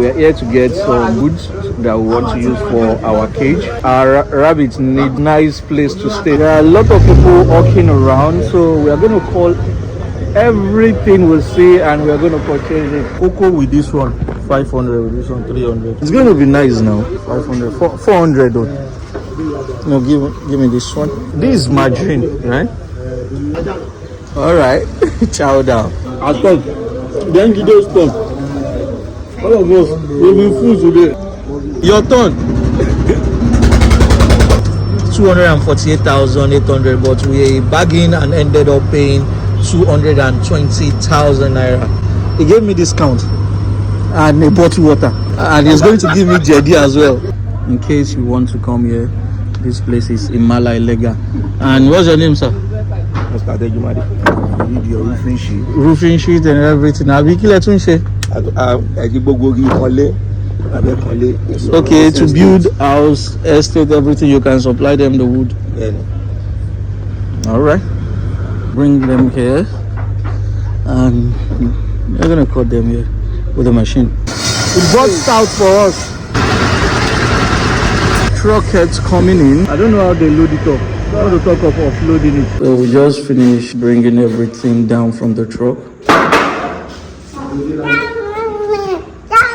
We are here to get some goods that we want to use for our cage. Our rabbits need nice place to stay. There are a lot of people walking around, so we are going to call everything we see and we are going to purchase it. Cocoa with this one, 500, with this one, 300. It's going to be nice now. 500, 400 though. No, give me this one. This is margarine, right? All right. Chow down. I thought, then you just stop. All of us will be full today. Your turn. 248,800, but we bargained and ended up paying 220,000 naira. He gave me discount and a bottle water, and he's going to give me JD as well. In case you want to come here, this place is Imala Ilega. And what's your name, sir? Mr. Adejumade. You need your roofing sheet and everything. Okay, to build house, estate, everything, you can supply them the wood. Yeah. All right. Bring them here, and you're gonna cut them here with a machine. It brought out for us. Truck heads coming in. I don't know how they load it up. I want to talk of offloading it. So we just finished bringing everything down from the truck.